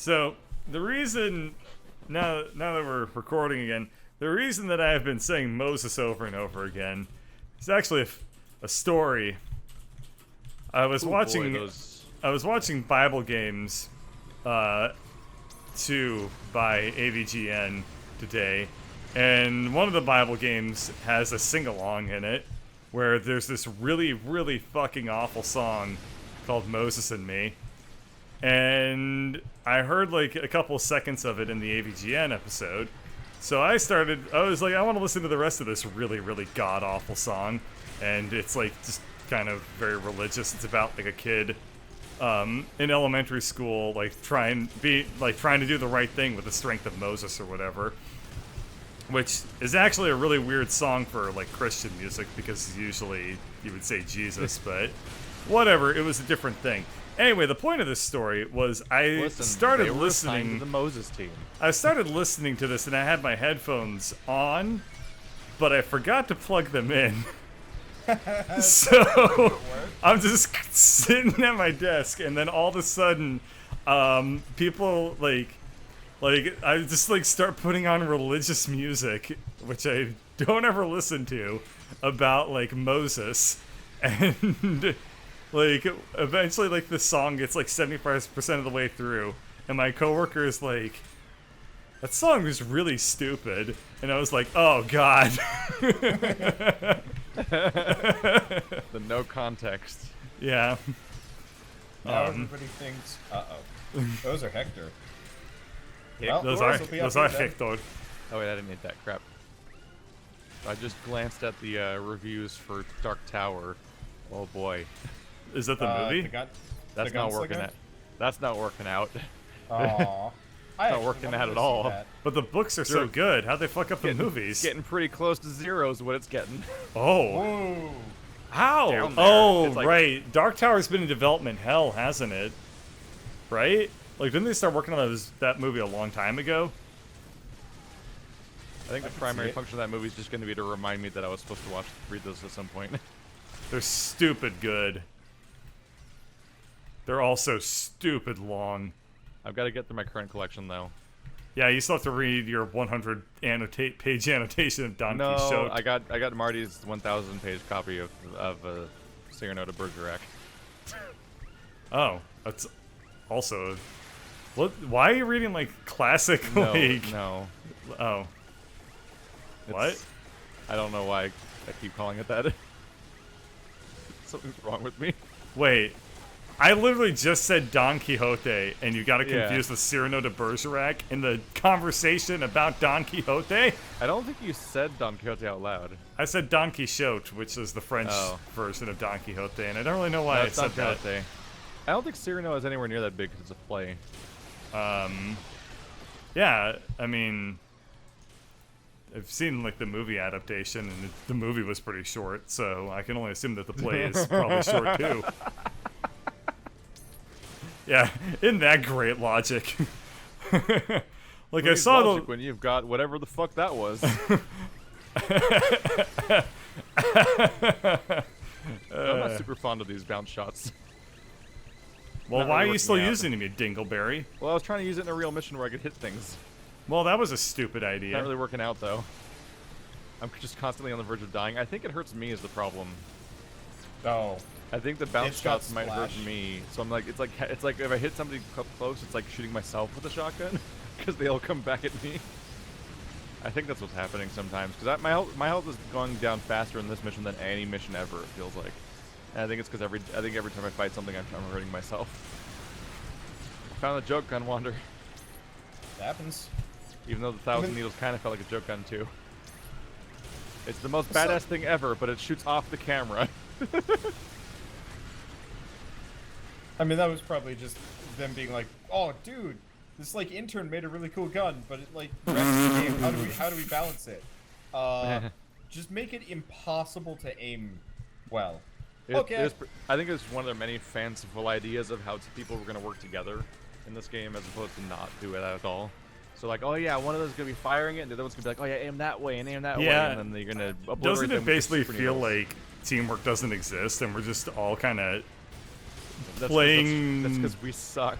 So the reason now that we're recording again, the reason that I have been saying Moses over and over again is actually a story. I was watching Bible Games 2 by AVGN today, and one of the Bible games has a sing-along in it where there's this really, really fucking awful song called Moses and Me. And I heard like a couple seconds of it in the AVGN episode. So I was like, I want to listen to the rest of this really, really god-awful song. And it's like just kind of very religious. It's about like a kid in elementary school, like trying to do the right thing with the strength of Moses or whatever. Which is actually a really weird song for like Christian music, because usually you would say Jesus, but whatever, it was a different thing. Anyway, the point of this story was I started listening to the Moses team. I started listening to this and I had my headphones on, but I forgot to plug them in. So I'm just sitting at my desk, and then all of a sudden, people I just like start putting on religious music, which I don't ever listen to, about like Moses, and like eventually like the song gets like 75% of the way through, and my coworker is like, "That song was really stupid," and I was like, "Oh God." The no context. Yeah. Now everybody thinks, those are Hector. Well, those are Hector. Oh wait, I didn't hit that. Crap. I just glanced at the reviews for Dark Tower. Oh boy. Is that the movie? That's not working out. That's not working out. Aww. It's not working out at all. But the books are so good. How'd they fuck up the movies? Getting pretty close to zero is what it's getting. Oh. Whoa. How? Oh, like, right. Dark Tower's been in development hell, hasn't it? Right? Like, didn't they start working on that movie a long time ago? I think the primary function of that movie is just going to be to remind me that I was supposed to read those at some point. They're stupid good. They're also stupid long. I've got to get through my current collection, though. Yeah, you still have to read your 100-page annotation of Don Quixote. I got Marty's 1,000-page copy of Cyrano de Bergerac. Oh, that's also... What? Why are you reading, like, classic, No. Oh. What? I don't know why I keep calling it that. Something's wrong with me. Wait. I literally just said Don Quixote, and you got to confuse with Cyrano de Bergerac in the conversation about Don Quixote? I don't think you said Don Quixote out loud. I said Don Quixote, which is the French version of Don Quixote, and I don't really know why I said that. I don't think Cyrano is anywhere near that big because it's a play. Yeah, I mean, I've seen like the movie adaptation, and the movie was pretty short, so I can only assume that the play is probably short too. Yeah, isn't that great logic? Like I saw logic when you've got whatever the fuck that was. I'm not super fond of these bounce shots. Well, why are you still using them, you dingleberry? Well, I was trying to use it in a real mission where I could hit things. Well, that was a stupid idea. Not really working out, though. I'm just constantly on the verge of dying. I think it hurts me is the problem. Oh. I think the bounce shots might hurt me. So I'm like, it's like if I hit somebody up close, it's like shooting myself with a shotgun, because they all come back at me. I think that's what's happening sometimes, because my health is going down faster in this mission than any mission ever. It feels like. And I think it's because every time I fight something, I'm hurting myself. I found a joke gun, Wander. It happens. Even though the 1,000 needles kind of felt like a joke gun too. It's the most badass thing ever, but it shoots off the camera. I mean, that was probably just them being like, "Oh, dude, this like intern made a really cool gun, but it like wrecks the game. How do we balance it? Just make it impossible to aim well." Okay. I think it's one of their many fanciful ideas of how people were going to work together in this game, as opposed to not do it at all. So like, oh yeah, one of those is going to be firing it, and the other one's going to be like, oh yeah, aim that way and aim that way, and then you're going to obliterate Doesn't it them basically feel like teamwork doesn't exist, and we're just all kind of playing. That's because we suck.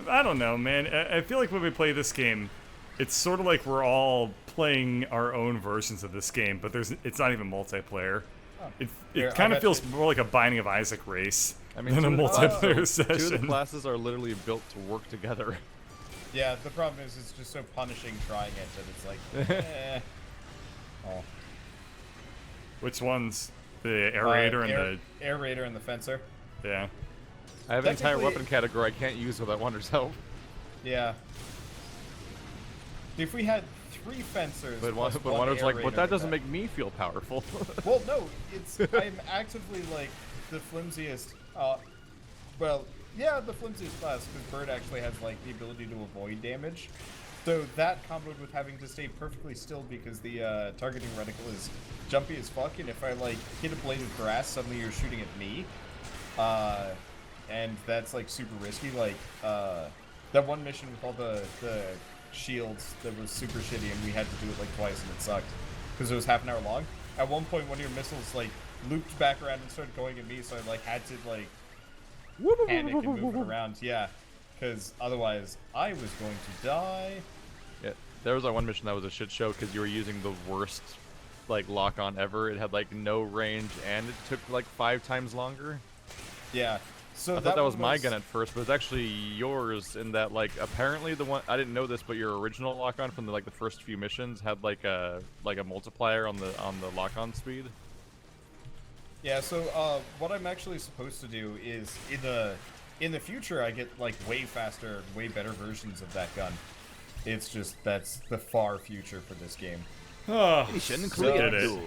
I don't know, man. I feel like when we play this game, it's sort of like we're all playing our own versions of this game, but it's not even multiplayer. Oh. It kind of feels more like a Binding of Isaac race than a multiplayer session. Two of the classes are literally built to work together. Yeah, the problem is it's just so punishing trying it that it's like, eh. Oh. Which one's? The aerator and the... Aerator and the fencer. Yeah. I have an entire weapon category I can't use without Wonder's help. Yeah. If we had 3 fencers, but Wonder's like, but that doesn't make me feel powerful. Well, no, I'm actively like the flimsiest. Well, yeah, the flimsiest class because Bird actually has like the ability to avoid damage. So that comboed with having to stay perfectly still because the targeting reticle is jumpy as fuck, and if I like hit a blade of grass, suddenly you're shooting at me. And that's like super risky. Like that one mission with all the shields that was super shitty, and we had to do it like twice, and it sucked because it was half an hour long. At one point, one of your missiles like looped back around and started going at me, so I like had to like panic and move it around. Yeah, because otherwise I was going to die. Yeah, there was that one mission that was a shit show because you were using the worst like lock-on ever. It had like no range, and it took like 5 times longer. Yeah. So I thought that was my gun at first, but it's actually yours in that, like, apparently the one, I didn't know this, but your original lock-on from the first few missions had like a multiplier on the lock-on speed. Yeah, so what I'm actually supposed to do is in the future I get like way faster, way better versions of that gun. It's just that's the far future for this game. Oh, so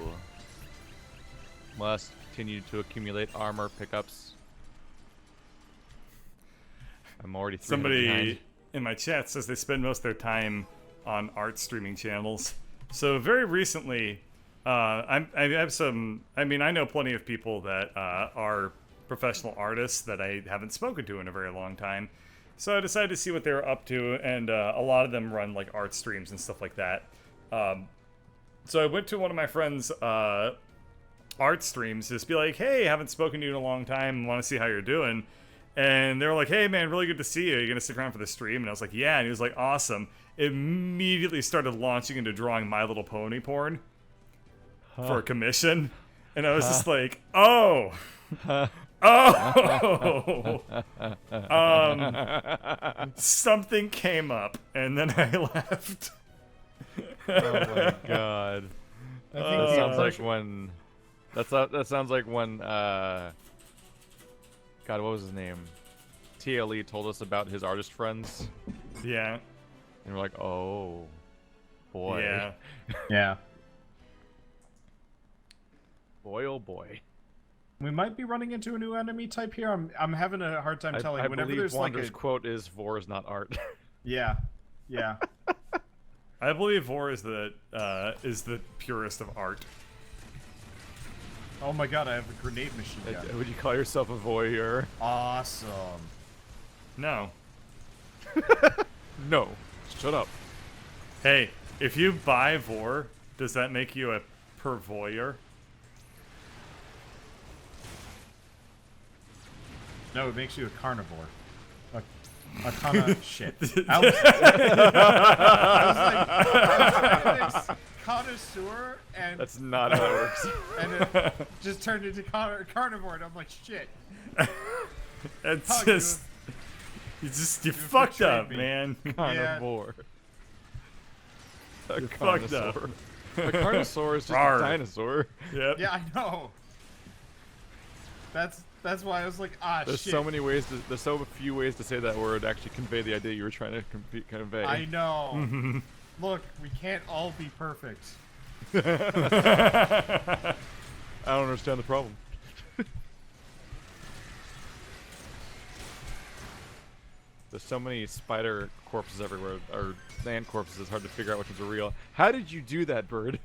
must continue to accumulate armor pickups. I'm already Somebody in my chat says they spend most of their time on art streaming channels. So very recently, I have some. I mean, I know plenty of people that are professional artists that I haven't spoken to in a very long time. So I decided to see what they were up to, and a lot of them run like art streams and stuff like that. So I went to one of my friends' art streams, just be like, "Hey, haven't spoken to you in a long time. Want to see how you're doing?" And they were like, "Hey, man, really good to see you. Are you going to stick around for the stream?" And I was like, "Yeah." And he was like, "Awesome." Immediately started launching into drawing My Little Pony porn for a commission. And I was just like, oh. Oh. Something came up. And then I left. Oh, my God. That sounds like when... That sounds like when... God, what was his name? TLE told us about his artist friends. Yeah. And we're like, oh, boy. Yeah. Yeah. Boy, oh boy. We might be running into a new enemy type here. I'm having a hard time telling. I Whenever believe there's Wander's like a quote is "Vor is not art." Yeah. Yeah. I believe Vor is the purest of art. Oh my God! I have a grenade machine gun. Would you call yourself a voyeur? Awesome. No. No. Shut up. Hey, if you buy Vor, does that make you a purvoyeur? No, it makes you a carnivore. A ton of shit. I was like connoisseur, and that's not how it works. And it just turned into carnivore, and I'm like, shit. It's just you fucked up, man. Carnivore. You fucked up. A carnosaur is just a dinosaur. Yep. Yeah, I know. That's why I was like, there's shit. So many ways. There's so few ways to say that word to actually convey the idea you were trying to convey. I know. Look, we can't all be perfect. I don't understand the problem. There's so many spider corpses everywhere, or ant corpses. It's hard to figure out which ones are real. How did you do that, Bird?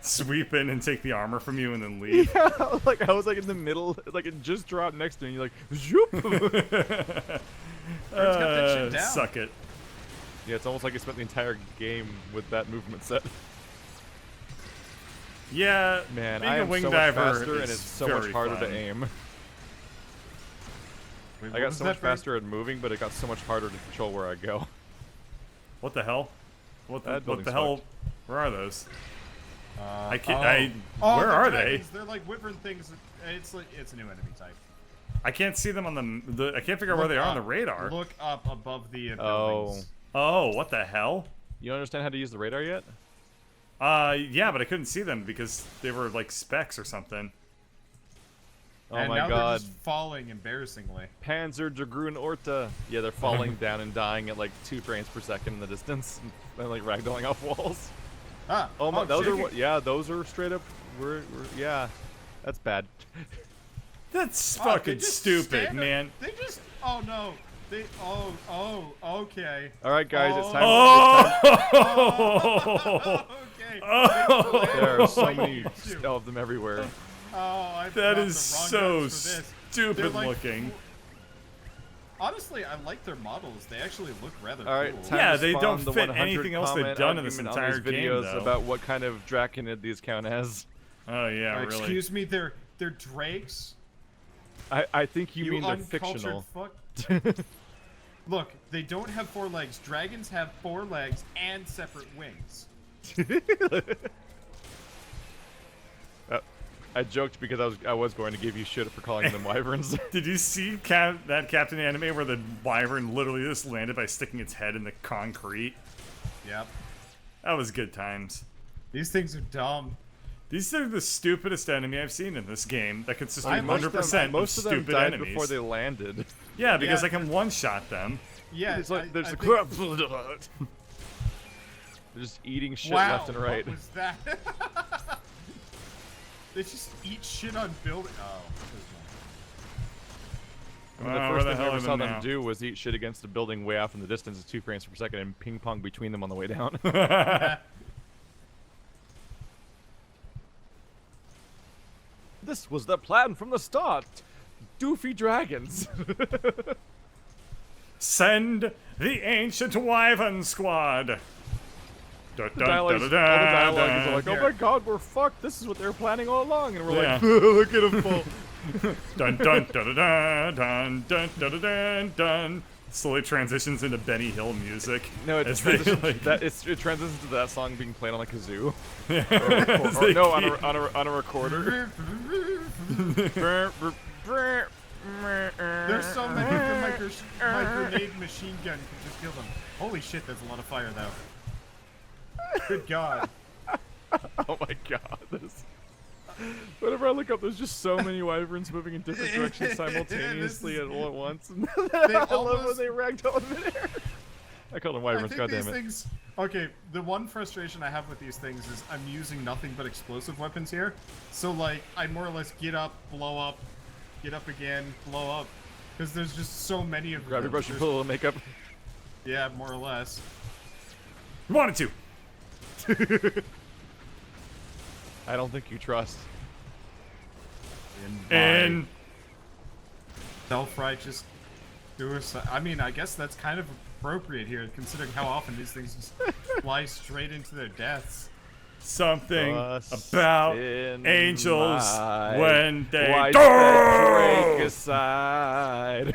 Sweep in and take the armor from you and then leave. Yeah, I was like in the middle, like it just dropped next to me. And you're like, zoop. Bird's got that shit down. Suck it. Yeah, it's almost like you spent the entire game with that movement set. Yeah, man, being I am a wing so diver much faster, is and it's so very much harder fun. to aim. Wait, I what got was so that much bird? faster at moving, but it got so much harder to control where I go. What the hell? What the, That what building's the hell? fucked. Where are those? Uh, I can't. Oh, Where they're are dragons. They're like wyvern things. It's a new enemy type. they? I can't see them on the. I can't figure out where they are on the radar. Look up above the Oh. buildings. Oh, what the hell? You don't understand how to use the radar yet? Yeah, but I couldn't see them because they were like specks or something. Oh And my now god. they're just falling embarrassingly. Panzer Dragoon Orta. Yeah, they're falling down and dying at like 2 frames per second in the distance. And like ragdolling off walls. Ah, Oh my, those are shaking. what? Yeah, those are straight up. Yeah, that's bad. That's Oh, they fucking just stupid, stand there- man. They just. Oh no. They. Oh. Okay. All right, guys, it's time. Oh! Okay. Oh! There are so Like many you do. of them everywhere. Oh, I That brought is the wrong so guns for this. stupid They're like looking. Honestly, I like their models. They actually look rather All right, cool. time Yeah, to they spawn don't the fit 100 anything else they've comment done in this argument on entire these game, videos though. about what kind of Draconid these count as. Oh yeah, really. Excuse me, they're drakes. I think you mean they're uncultured fictional. fuck. Look, they don't have 4 legs. Dragons have 4 legs and separate wings. I joked because I was going to give you shit for calling them wyverns. Did you see that Captain Anime where the wyvern literally just landed by sticking its head in the concrete? Yep. That was good times. These things are dumb. These are the stupidest enemy I've seen in this game. That consists of Most of them- 100% Most of of them stupid died enemies. before they landed. Yeah, because Yeah. I can one-shot them. Yeah, It's like there's I a think- they're just eating shit Wow, left and right. what was that? They just eat shit on building. Oh. I mean, Wow, the where first the thing I hell ever are saw them them now? do was eat shit against a building way off in the distance at 2 frames per second and ping pong between them on the way down. This was the plan from the start. Doofy dragons. Send the ancient wyvern squad. Dun, The dun, dialogue, dun, all the dialogue dun, is like, oh dun. my god, we're fucked. This is what they were planning all along. And we're Yeah. like, look at them fall. dun dun dun dun dun dun dun dun dun. Slowly transitions into Benny Hill music. No, it as they, transitions, like- it transitions to that song being played on a kazoo. as Or, they no, keep- on a recorder. There's so many the my grenade machine gun can just kill them. Holy shit, there's a lot of fire though. Good god. Oh my god. Whenever I look up, there's just so many wyverns moving in different directions simultaneously all at once. I love when almost- they ragdoll in midair. I call them wyverns, I think these goddammit. things. Okay, the one frustration I have with these things is I'm using nothing but explosive weapons here. So like, I more or less get up, blow up, get up again, blow up, because there's just so many of Grab your them. brush and There's- put a little makeup. Yeah, more or less. Wanted to. I don't think you trust. And Self-righteous suicide. I mean, I guess that's kind of appropriate here, considering how often these things just fly straight into their deaths. something Trust about in angels my when they widespread break aside.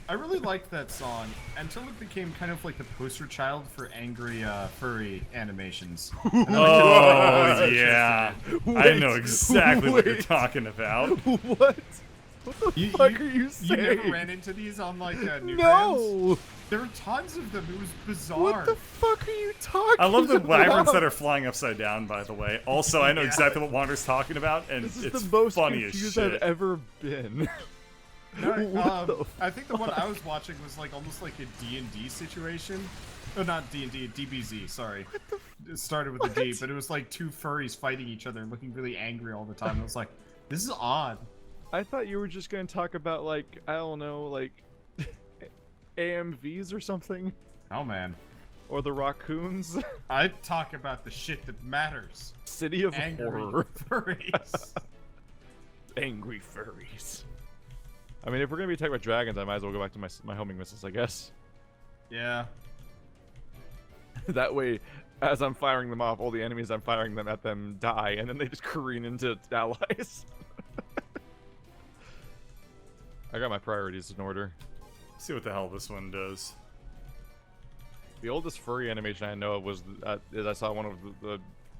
I really liked that song until it became kind of like the poster child for angry furry animations. Oh yeah, I know exactly what you're wait. talking about. What? What the fuck are you You saying? never ran into these on like Newgrounds? No! There were tons of them. It was bizarre. What the fuck are you talking about? I love the wyverns that are flying upside down. By the way, also I know Yeah. exactly what Wander's talking about, and This is it's the most funny as confused shit. I've ever been. No, What the I think the one I was watching was like almost like a D&D situation. Oh, not D&D, DBZ, sorry. It started with a D, but it was like 2 furries fighting each other and looking really angry all the time. I was like, this is odd. I thought you were just gonna talk about like, I don't know, like AMVs or something, Oh man. or the raccoons. I talk about the shit that matters. City of Angry horror. furries. Angry furries. I mean, if we're gonna be talking about dragons, I might as well go back to my homing missiles, I guess. Yeah. That way, as I'm firing them off, all the enemies I'm firing them at them die, and then they just careen into allies. I got my priorities in order. See what the hell this one does. The oldest furry animation I know of was is I saw one of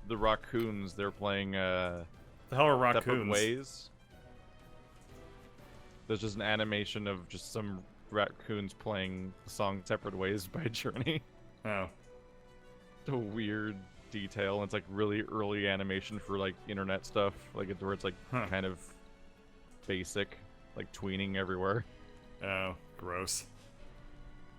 the raccoons. They're playing The hell are Separate raccoons? Ways. There's just an animation of just some raccoons playing the song "Separate Ways" by Journey. Oh. It's a weird detail. And it's like really early animation for like internet stuff, like where it's like kind of basic, like tweening everywhere. Oh, gross.